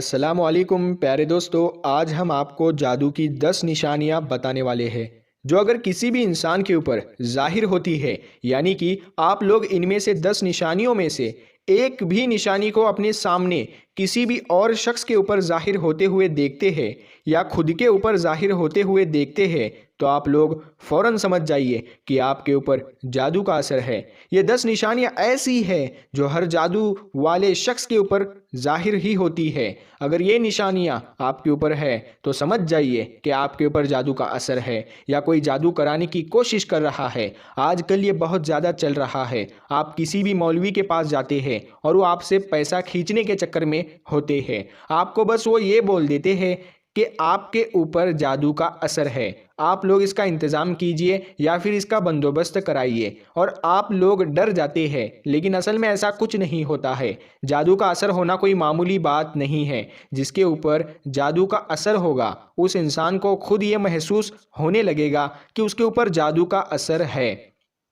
अस्सलामुअलैकुम प्यारे दोस्तों, आज हम आपको जादू की 10 निशानियां बताने वाले हैं जो अगर किसी भी इंसान के ऊपर जाहिर होती है, यानी कि आप लोग इनमें से 10 निशानियों में से एक भी निशानी को अपने सामने किसी भी और शख्स के ऊपर जाहिर होते हुए देखते हैं या खुद के ऊपर जाहिर होते हुए देखते हैं तो आप लोग फ़ौरन समझ जाइए कि आपके ऊपर जादू का असर है। ये 10 निशानियां ऐसी हैं जो हर जादू वाले शख्स के ऊपर जाहिर ही होती है। अगर ये निशानियां आपके ऊपर है तो समझ जाइए कि आपके ऊपर जादू का असर है या कोई जादू कराने की कोशिश कर रहा है। आजकल ये बहुत ज़्यादा चल रहा है। आप किसी भी मौलवी के पास जाते हैं और वो आपसे पैसा खींचने के चक्कर में होते हैं। आपको बस वो ये बोल देते हैं कि आपके ऊपर जादू का असर है, आप लोग इसका इंतज़ाम कीजिए या फिर इसका बंदोबस्त कराइए, और आप लोग डर जाते हैं। लेकिन असल में ऐसा कुछ नहीं होता है। जादू का असर होना कोई मामूली बात नहीं है। जिसके ऊपर जादू का असर होगा उस इंसान को खुद ये महसूस होने लगेगा कि उसके ऊपर जादू का असर है।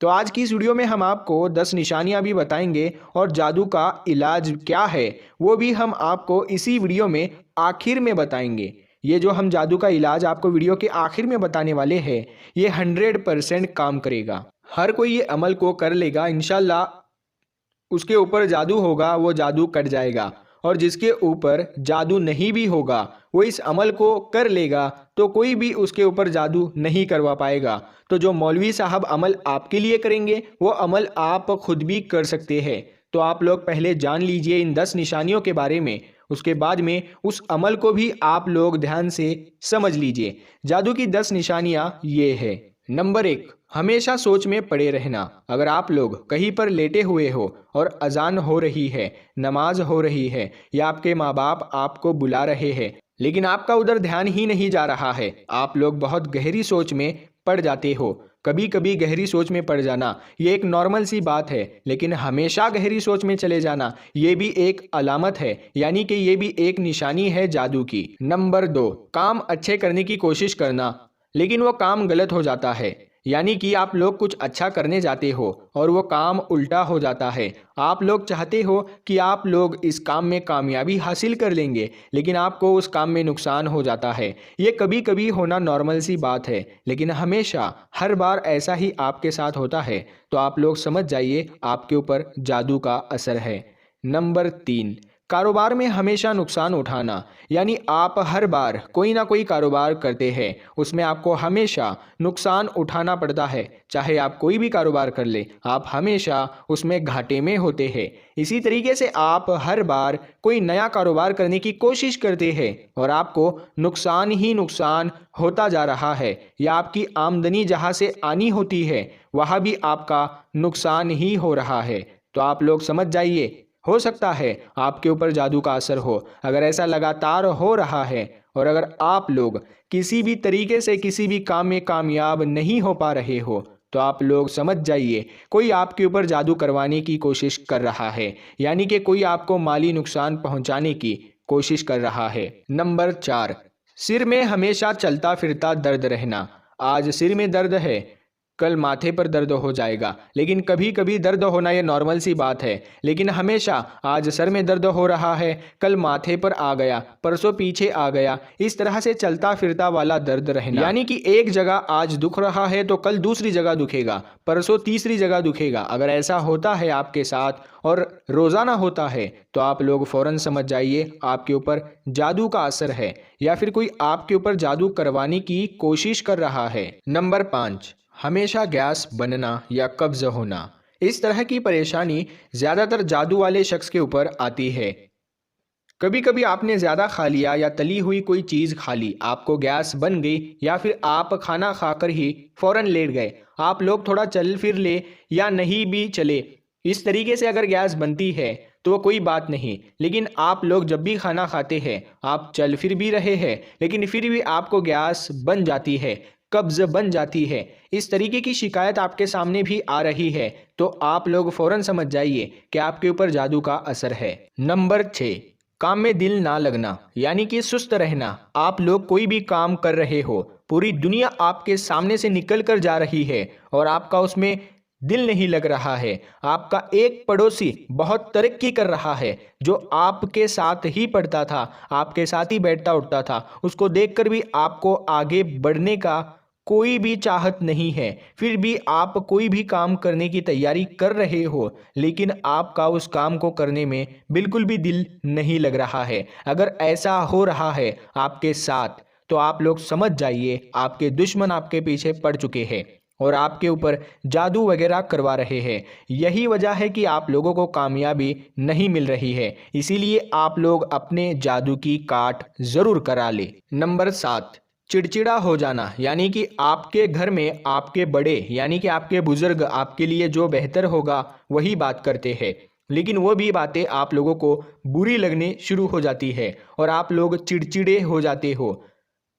तो आज की इस वीडियो में हम आपको 10 निशानियां भी बताएंगे और जादू का इलाज क्या है वो भी हम आपको इसी वीडियो में आखिर में बताएंगे। ये जो हम जादू का इलाज आपको वीडियो के आखिर में बताने वाले हैं ये 100% काम करेगा। हर कोई ये अमल को कर लेगा, इंशाल्लाह उसके ऊपर जादू होगा वो जादू कट जाएगा। और जिसके ऊपर जादू नहीं भी होगा वो इस अमल को कर लेगा तो कोई भी उसके ऊपर जादू नहीं करवा पाएगा। तो जो मौलवी साहब अमल आपके लिए करेंगे वो अमल आप खुद भी कर सकते हैं। तो आप लोग पहले जान लीजिए इन 10 निशानियों के बारे में, उसके बाद में उस अमल को भी आप लोग ध्यान से समझ लीजिए। जादू की 10 निशानियां ये है। नंबर 1, हमेशा सोच में पड़े रहना। अगर आप लोग कहीं पर लेटे हुए हो और अजान हो रही है, नमाज हो रही है या आपके माँ बाप आपको बुला रहे हैं लेकिन आपका उधर ध्यान ही नहीं जा रहा है, आप लोग बहुत गहरी सोच में पड़ जाते हो। कभी कभी गहरी सोच में पड़ जाना ये एक नॉर्मल सी बात है, लेकिन हमेशा गहरी सोच में चले जाना ये भी एक अलामत है, यानी कि ये भी एक निशानी है जादू की। नंबर 2, काम अच्छे करने की कोशिश करना लेकिन वो काम गलत हो जाता है। यानी कि आप लोग कुछ अच्छा करने जाते हो और वो काम उल्टा हो जाता है। आप लोग चाहते हो कि आप लोग इस काम में कामयाबी हासिल कर लेंगे लेकिन आपको उस काम में नुकसान हो जाता है। ये कभी कभी होना नॉर्मल सी बात है, लेकिन हमेशा हर बार ऐसा ही आपके साथ होता है तो आप लोग समझ जाइए आपके ऊपर जादू का असर है। नंबर 3, कारोबार में हमेशा नुकसान उठाना। यानी आप हर बार कोई ना कोई कारोबार करते हैं उसमें आपको हमेशा नुकसान उठाना पड़ता है। चाहे आप कोई भी कारोबार कर ले आप हमेशा उसमें घाटे में होते हैं। इसी तरीके से आप हर बार कोई नया कारोबार करने की कोशिश करते हैं और आपको नुकसान ही नुकसान होता जा रहा है, या आपकी आमदनी जहाँ से आनी होती है वहाँ भी आपका नुकसान ही हो रहा है। तो आप लोग समझ जाइए, हो सकता है आपके ऊपर जादू का असर हो। अगर ऐसा लगातार हो रहा है और अगर आप लोग किसी भी तरीके से किसी भी काम में कामयाब नहीं हो पा रहे हो तो आप लोग समझ जाइए कोई आपके ऊपर जादू करवाने की कोशिश कर रहा है, यानी कि कोई आपको माली नुकसान पहुंचाने की कोशिश कर रहा है। नंबर 4, सिर में हमेशा चलता फिरता दर्द रहना। आज सिर में दर्द है कल माथे पर दर्द हो जाएगा, लेकिन कभी कभी दर्द होना ये नॉर्मल सी बात है। लेकिन हमेशा आज सर में दर्द हो रहा है कल माथे पर आ गया, परसों पीछे आ गया, इस तरह से चलता फिरता वाला दर्द रहना। यानी कि एक जगह आज दुख रहा है तो कल दूसरी जगह दुखेगा, परसों तीसरी जगह दुखेगा। अगर ऐसा होता है आपके साथ और रोज़ाना होता है तो आप लोग फ़ौरन समझ जाइए आपके ऊपर जादू का असर है या फिर कोई आपके ऊपर जादू करवाने की कोशिश कर रहा है। नंबर 5, हमेशा गैस बनना या कब्ज होना। इस तरह की परेशानी ज़्यादातर जादू वाले शख्स के ऊपर आती है। कभी कभी आपने ज़्यादा खा लिया या तली हुई कोई चीज़ खा ली, आपको गैस बन गई, या फिर आप खाना खाकर ही फ़ौरन लेट गए। आप लोग थोड़ा चल फिर ले या नहीं भी चले, इस तरीके से अगर गैस बनती है तो वो कोई बात नहीं। लेकिन आप लोग जब भी खाना खाते हैं आप चल फिर भी रहे हैं लेकिन फिर भी आपको गैस बन जाती है, कब्ज़ बन जाती है, इस तरीके की शिकायत आपके सामने भी आ रही है तो आप लोग फ़ौरन समझ जाइए कि आपके ऊपर जादू का असर है। नंबर 6, काम में दिल ना लगना, यानी कि सुस्त रहना। आप लोग कोई भी काम कर रहे हो, पूरी दुनिया आपके सामने से निकल कर जा रही है और आपका उसमें दिल नहीं लग रहा है, आपका एक पड़ोसी बहुत तरक्की कर रहा है, जो आपके साथ ही पढ़ता था, आपके साथ ही बैठता उठता था, उसको देखकर भी आपको आगे बढ़ने का कोई भी चाहत नहीं है, फिर भी आप कोई भी काम करने की तैयारी कर रहे हो, लेकिन आपका उस काम को करने में बिल्कुल भी दिल नहीं लग रहा है। अगर ऐसा हो रहा है आपके साथ, तो आप लोग समझ जाइए आपके दुश्मन आपके पीछे पड़ चुके हैं और आपके ऊपर जादू वगैरह करवा रहे हैं। यही वजह है कि आप लोगों को कामयाबी नहीं मिल रही है, इसीलिए आप लोग अपने जादू की काट ज़रूर करा ले। नंबर 7, चिड़चिड़ा हो जाना, यानी कि आपके घर में आपके बड़े यानी कि आपके बुजुर्ग आपके लिए जो बेहतर होगा वही बात करते हैं, लेकिन वो भी बातें आप लोगों को बुरी लगने शुरू हो जाती है और आप लोग चिड़चिड़े हो जाते हो,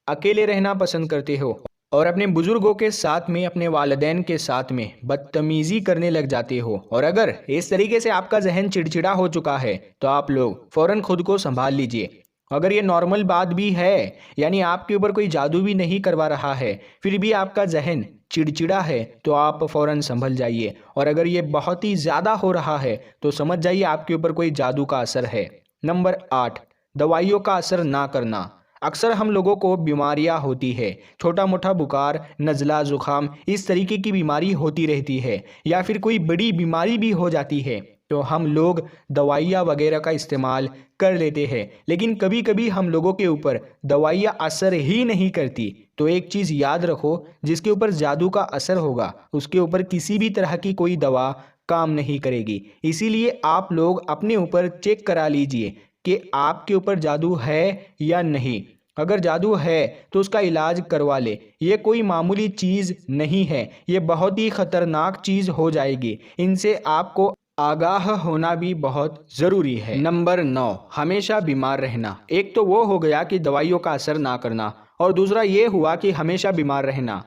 अकेले रहना पसंद करते हो और अपने बुजुर्गों के साथ में, अपने वालिदैन के साथ में बदतमीज़ी करने लग जाते हो। और अगर इस तरीके से आपका जहन चिड़चिड़ा हो चुका है तो आप लोग फ़ौरन खुद को संभाल लीजिए। अगर ये नॉर्मल बात भी है, यानी आपके ऊपर कोई जादू भी नहीं करवा रहा है, फिर भी आपका जहन चिड़चिड़ा है, तो आप फ़ौरन संभल जाइए। और अगर ये बहुत ही ज़्यादा हो रहा है तो समझ जाइए आपके ऊपर कोई जादू का असर है। नंबर 8, दवाइयों का असर ना करना। अक्सर हम लोगों को बीमारियां होती है, छोटा मोटा बुखार, नज़ला, ज़ुकाम, इस तरीके की बीमारी होती रहती है, या फिर कोई बड़ी बीमारी भी हो जाती है तो हम लोग दवाइयाँ वगैरह का इस्तेमाल कर लेते हैं, लेकिन कभी कभी हम लोगों के ऊपर दवाइयाँ असर ही नहीं करती। तो एक चीज़ याद रखो, जिसके ऊपर जादू का असर होगा उसके ऊपर किसी भी तरह की कोई दवा काम नहीं करेगी। इसीलिए आप लोग अपने ऊपर चेक करा लीजिए कि आपके ऊपर जादू है या नहीं। अगर जादू है तो उसका इलाज करवा ले। ये कोई मामूली चीज़ नहीं है, ये बहुत ही ख़तरनाक चीज़ हो जाएगी। इनसे आपको आगाह होना भी बहुत ज़रूरी है। नंबर 9, हमेशा बीमार रहना। एक तो वो हो गया कि दवाइयों का असर ना करना, और दूसरा ये हुआ कि हमेशा बीमार रहना।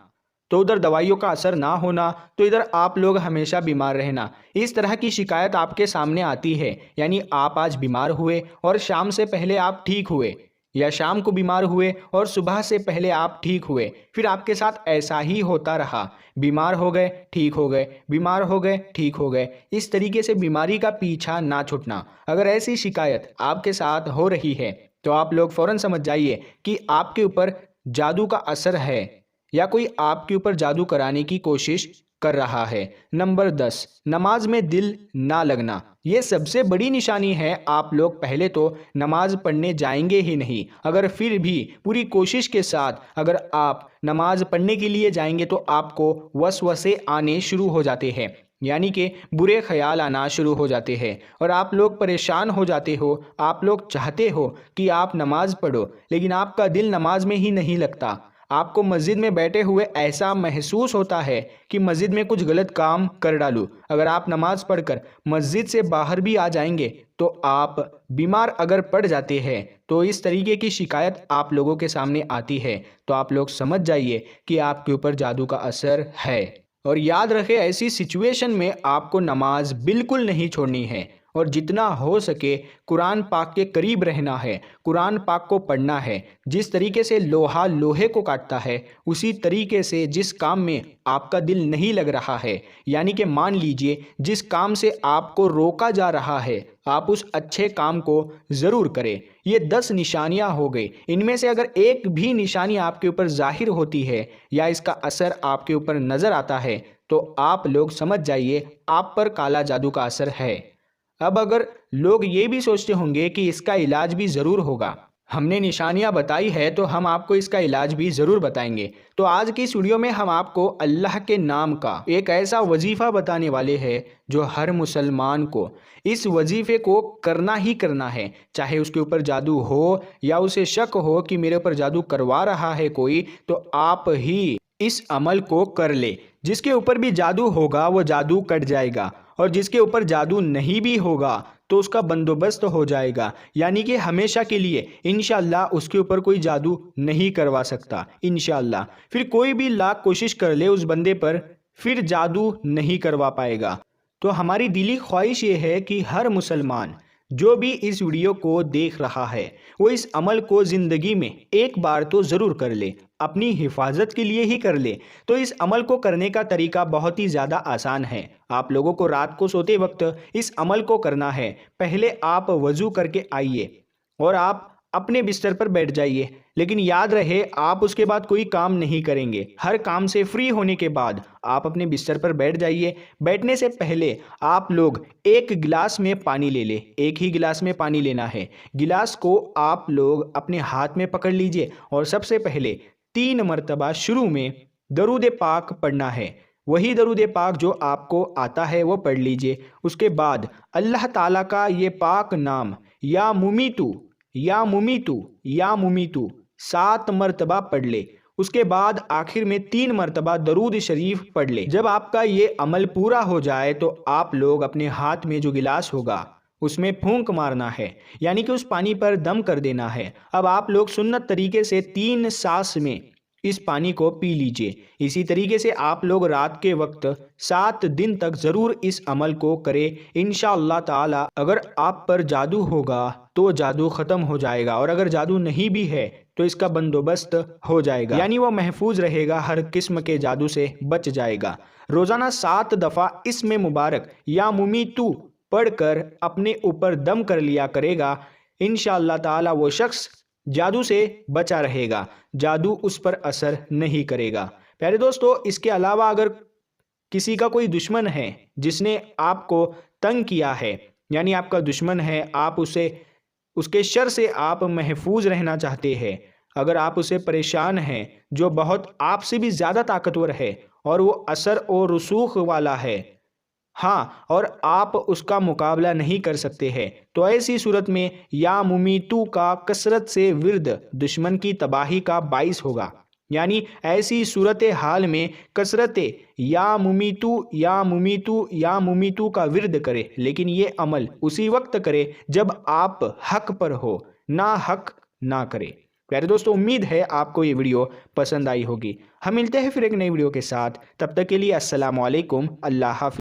तो उधर दवाइयों का असर ना होना, तो इधर आप लोग हमेशा बीमार रहना। इस तरह की शिकायत आपके सामने आती है, यानी आप आज बीमार हुए और शाम से पहले आप ठीक हुए, या शाम को बीमार हुए और सुबह से पहले आप ठीक हुए, फिर आपके साथ ऐसा ही होता रहा। बीमार हो गए, ठीक हो गए, बीमार हो गए, ठीक हो गए। इस तरीके से बीमारी का पीछा ना छूटना। अगर ऐसी शिकायत आपके साथ हो रही है तो आप लोग फ़ौरन समझ जाइए कि आपके ऊपर जादू का असर है, या कोई आपके ऊपर जादू कराने की कोशिश कर रहा है। नंबर 10, नमाज में दिल ना लगना। ये सबसे बड़ी निशानी है। आप लोग पहले तो नमाज पढ़ने जाएंगे ही नहीं, अगर फिर भी पूरी कोशिश के साथ अगर आप नमाज पढ़ने के लिए जाएंगे तो आपको वसवसे आने शुरू हो जाते हैं, यानी कि बुरे ख्याल आना शुरू हो जाते हैं और आप लोग परेशान हो जाते हो। आप लोग चाहते हो कि आप नमाज पढ़ो, लेकिन आपका दिल नमाज में ही नहीं लगता। आपको मस्जिद में बैठे हुए ऐसा महसूस होता है कि मस्जिद में कुछ गलत काम कर डालूं। अगर आप नमाज पढ़कर मस्जिद से बाहर भी आ जाएंगे तो आप बीमार अगर पड़ जाते हैं, तो इस तरीके की शिकायत आप लोगों के सामने आती है, तो आप लोग समझ जाइए कि आपके ऊपर जादू का असर है। और याद रखें, ऐसी सिचुएशन में आपको नमाज बिल्कुल नहीं छोड़नी है और जितना हो सके कुरान पाक के करीब रहना है, कुरान पाक को पढ़ना है। जिस तरीके से लोहा लोहे को काटता है, उसी तरीके से जिस काम में आपका दिल नहीं लग रहा है, यानी कि मान लीजिए जिस काम से आपको रोका जा रहा है, आप उस अच्छे काम को ज़रूर करें। ये 10 निशानियां हो गई, इनमें से अगर एक भी निशानी आपके ऊपर जाहिर होती है या इसका असर आपके ऊपर नज़र आता है, तो आप लोग समझ जाइए आप पर काला जादू का असर है। अब अगर लोग ये भी सोचते होंगे कि इसका इलाज भी ज़रूर होगा, हमने निशानियां बताई है तो हम आपको इसका इलाज भी ज़रूर बताएंगे। तो आज की इस वीडियो में हम आपको अल्लाह के नाम का एक ऐसा वजीफ़ा बताने वाले हैं जो हर मुसलमान को इस वजीफ़े को करना ही करना है, चाहे उसके ऊपर जादू हो या उसे शक हो कि मेरे ऊपर जादू करवा रहा है कोई, तो आप ही इस अमल को कर ले। जिसके ऊपर भी जादू होगा वो जादू कट जाएगा, और जिसके ऊपर जादू नहीं भी होगा तो उसका बंदोबस्त हो जाएगा, यानी कि हमेशा के लिए इंशाअल्लाह उसके ऊपर कोई जादू नहीं करवा सकता इंशाअल्लाह। फिर कोई भी लाख कोशिश कर ले उस बंदे पर, फिर जादू नहीं करवा पाएगा। तो हमारी दिली ख्वाहिश ये है कि हर मुसलमान जो भी इस वीडियो को देख रहा है वो इस अमल को ज़िंदगी में एक बार तो ज़रूर कर ले, अपनी हिफाजत के लिए ही कर ले। तो इस अमल को करने का तरीका बहुत ही ज़्यादा आसान है। आप लोगों को रात को सोते वक्त इस अमल को करना है। पहले आप वज़ू करके आइए और आप अपने बिस्तर पर बैठ जाइए, लेकिन याद रहे आप उसके बाद कोई काम नहीं करेंगे। हर काम से फ्री होने के बाद आप अपने बिस्तर पर बैठ जाइए। बैठने से पहले आप लोग एक गिलास में पानी ले लें। एक ही गिलास में पानी लेना है। गिलास को आप लोग अपने हाथ में पकड़ लीजिए और सबसे पहले 3 मरतबा शुरू में दरूद पाक पढ़ना है। वही दरूद पाक जो आपको आता है वो पढ़ लीजिए। उसके बाद अल्लाह ताला का ये पाक नाम या मुमीतु या मुमीतु या मुमीतु 7 मरतबा पढ़ ले। उसके बाद आखिर में 3 मरतबा दरूद शरीफ पढ़ ले। जब आपका ये अमल पूरा हो जाए तो आप लोग अपने हाथ में जो गिलास होगा उसमें फूंक मारना है, यानी कि उस पानी पर दम कर देना है। अब आप लोग सुन्नत तरीके से 3 सांस में इस पानी को पी लीजिए। इसी तरीके से आप लोग रात के वक्त 7 दिन तक ज़रूर इस अमल को करें। इंशाअल्लाह ताला अगर आप पर जादू होगा तो जादू ख़त्म हो जाएगा, और अगर जादू नहीं भी है तो इसका बंदोबस्त हो जाएगा, यानी वो महफूज रहेगा, हर किस्म के जादू से बच जाएगा। रोज़ाना 7 दफ़ा इसमें मुबारक या मुमीतू पढ़कर अपने ऊपर दम कर लिया करेगा। इंशाअल्लाह ताला वो शख्स जादू से बचा रहेगा, जादू उस पर असर नहीं करेगा। प्यारे दोस्तों, इसके अलावा अगर किसी का कोई दुश्मन है जिसने आपको तंग किया है, यानी आपका दुश्मन है, आप उसे उसके शर से आप महफूज रहना चाहते हैं, अगर आप उसे परेशान हैं, जो बहुत आपसे भी ज़्यादा ताकतवर है और वो असर और रसूख वाला है, हाँ, और आप उसका मुकाबला नहीं कर सकते हैं, तो ऐसी सूरत में या मुमीतू का कसरत से विर्द दुश्मन की तबाही का बाइस होगा। यानी ऐसी सूरत हाल में कसरत या मुमीतू या मुमीतू या मुमीतू का विर्द करे, लेकिन ये अमल उसी वक्त करे जब आप हक पर हो, ना हक ना करे। प्यारे दोस्तों, उम्मीद है आपको ये वीडियो पसंद आई होगी। हम मिलते हैं फिर एक नई वीडियो के साथ, तब तक के लिए अस्सलाम वालेकुम, अल्लाह हाफ़िज़।